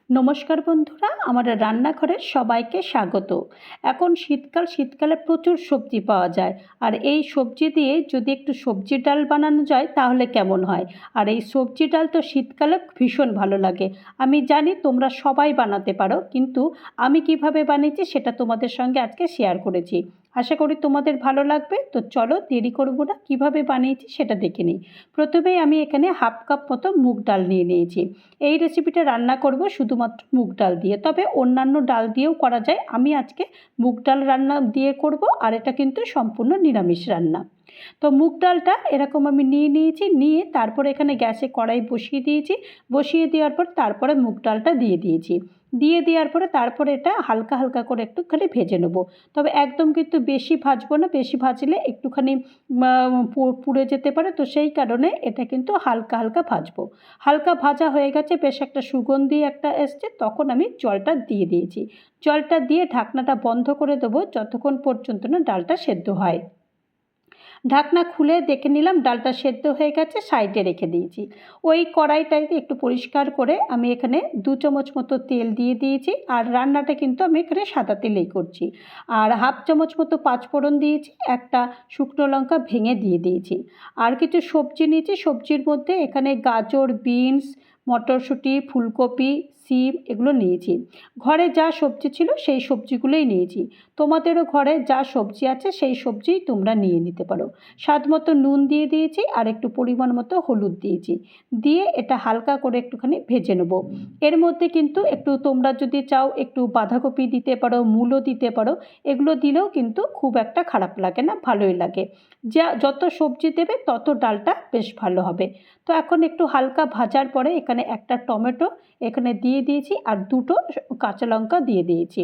নমস্কার বন্ধুরা, আমার রান্নাঘরে সবাইকে স্বাগত। এখন শীতকালে প্রচুর সবজি পাওয়া যায়, আর এই সবজি দিয়ে যদি একটু সবজির ডাল বানানো যায় তাহলে কেমন হয়। আর এই সবজি ডাল তো শীতকালে ভীষণ ভালো লাগে। আমি জানি তোমরা সবাই বানাতে পারো, কিন্তু আমি কিভাবে বানিয়েছি সেটা তোমাদের সঙ্গে আজকে শেয়ার করেছি। আশা করি তোমাদের ভালো লাগবে। তো চলো দেরি করবো না, কীভাবে বানিয়েছি সেটা দেখে নিই। প্রথমেই আমি এখানে হাফ কাপ মতো মুগ ডাল নিয়ে নিয়েছি। এই রেসিপিটা রান্না করব শুধুমাত্র মুগ ডাল দিয়ে, তবে অন্যান্য ডাল দিয়েও করা যায়। আমি আজকে মুগ ডাল রান্না দিয়ে করব, আর এটা কিন্তু সম্পূর্ণ নিরামিষ রান্না। তো মুগ ডালটা এরকম আমি নিয়ে তারপর এখানে গ্যাসে কড়াই বসিয়ে দিয়েছি। বসিয়ে দেওয়ার পর তারপরে মুগ ডালটা দিয়ে দেওয়ার পরে তারপরে এটা হালকা হালকা করে একটুখানি ভেজে নেব। তবে একদম কিন্তু বেশি ভাজবো না, বেশি ভাজলে একটুখানি পুড়ে যেতে পারে। তো সেই কারণে এটা কিন্তু হালকা হালকা ভাজবো। হালকা ভাজা হয়ে গেছে, বেশ একটা সুগন্ধি একটা এসছে, তখন আমি জলটা দিয়ে দিয়েছি। জলটা দিয়ে ঢাকনাটা বন্ধ করে দেবো যতক্ষণ পর্যন্ত না ডালটা সেদ্ধ হয়। ঢাকনা খুলে দেখে নিলাম ডালটা সেদ্ধ হয়ে গেছে, সাইডে রেখে দিয়েছি। ওই কড়াইটাইতে একটু পরিষ্কার করে আমি এখানে 2 চামচ মতো তেল দিয়ে দিয়েছি। আর রান্নাটা কিন্তু আমি এখানে সাদা তেলেই করছি। আর হাফ চামচ মতো পাঁচফোড়ন দিয়েছি, একটা শুকনো লঙ্কা ভেঙে দিয়ে দিয়েছি। আর কিছু সবজি নিয়েছি, সবজির মধ্যে এখানে গাজর, বিনস, মটরশুঁটি, ফুলকপি, সিম এগুলো নিয়েছি। ঘরে যা সবজি ছিল সেই সবজিগুলোই নিয়েছি। তোমাদেরও ঘরে যা সবজি আছে সেই সবজিই তোমরা নিয়ে নিতে পারো। স্বাদ মতো নুন দিয়ে দিয়েছি, আর একটু পরিমাণ মতো হলুদ দিয়েছি। দিয়ে এটা হালকা করে একটুখানি ভেজে নেব। এর মধ্যে কিন্তু একটু তোমরা যদি চাও একটু বাঁধাকপি দিতে পারো, মূলও দিতে পারো। এগুলো দিলেও কিন্তু খুব একটা খারাপ লাগে না, ভালোই লাগে। যত সবজি দেবে তত ডালটা বেশ ভালো হবে। তো এখন একটু হালকা ভাজার পরে এখানে একটা টমেটো এখানে দিয়ে দিয়েছি, আর 2টো কাঁচা লঙ্কা দিয়ে দিয়েছি।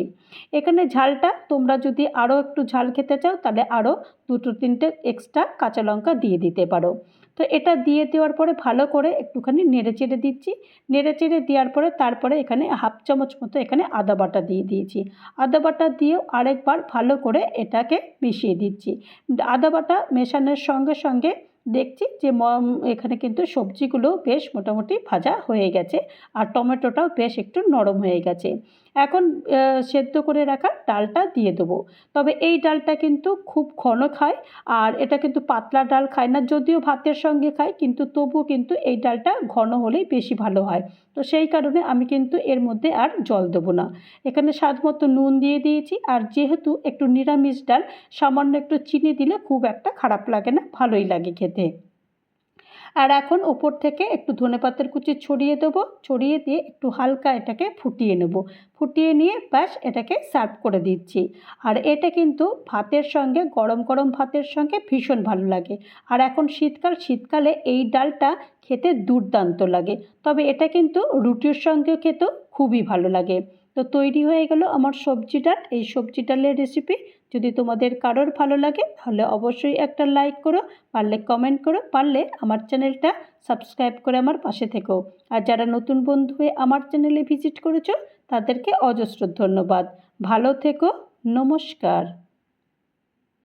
এখানে ঝালটা তোমরা যদি আরও একটু ঝাল খেতে চাও তাহলে আরও 2-3টে এক্সট্রা কাঁচা লঙ্কা দিয়ে দিতে পারো। তো এটা দিয়ে দেওয়ার পরে ভালো করে একটুখানি নেড়েচেড়ে দিচ্ছি। নেড়েচেড়ে দেওয়ার পরে তারপরে এখানে হাফ চামচ মতো এখানে আদা বাটা দিয়ে দিয়েছি। আদা বাটা দিয়েও আরেকবার ভালো করে এটাকে মিশিয়ে দিচ্ছি। আদা বাটা মেশানোর সঙ্গে সঙ্গে দেখছি যে এখানে কিন্তু সবজিগুলো বেশ মোটামুটি ভাজা হয়ে গেছে, আর টমেটোটাও বেশ একটু নরম হয়ে গেছে। এখন সেদ্ধ করে রাখা ডালটা দিয়ে দেবো। তবে এই ডালটা কিন্তু খুব ঘন খায়, আর এটা কিন্তু পাতলা ডাল খায় না। যদিও ভাতের সঙ্গে খায়, কিন্তু তবুও কিন্তু এই ডালটা ঘন হলেই বেশি ভালো হয়। তো সেই কারণে আমি কিন্তু এর মধ্যে আর জল দেবো না। এখানে স্বাদ মতো নুন দিয়ে দিয়েছি, আর যেহেতু একটু নিরামিষ ডাল, সামান্য একটু চিনি দিলে খুব একটা খারাপ লাগে না, ভালোই লাগে খেতে। আর এখন ওপর থেকে একটু ধনেপাতার কুচি ছড়িয়ে দেবো। ছড়িয়ে দিয়ে একটু হালকা এটাকে ফুটিয়ে নেব। ফুটিয়ে নিয়ে ব্যাস এটাকে সার্ভ করে দিচ্ছি। আর এটা কিন্তু ভাতের সঙ্গে, গরম গরম ভাতের সঙ্গে ভীষণ ভালো লাগে। আর এখন শীতকালে এই ডালটা খেতে দুর্দান্ত লাগে। তবে এটা কিন্তু রুটির সঙ্গেও খেতেও খুবই ভালো লাগে। তো তৈরি হয়ে গেল আমার সবজি ডাল। এই সবজি ডালের রেসিপি যদি তোমাদের কারোর ভালো লাগে তাহলে অবশ্যই একটা লাইক করো, পারলে কমেন্ট করো, পারলে আমার চ্যানেলটা সাবস্ক্রাইব করে আমার পাশে থেকো। আর যারা নতুন বন্ধু হয়ে আমার চ্যানেলে ভিজিট করেছো তাদেরকে অজস্র ধন্যবাদ। ভালো থেকো। নমস্কার।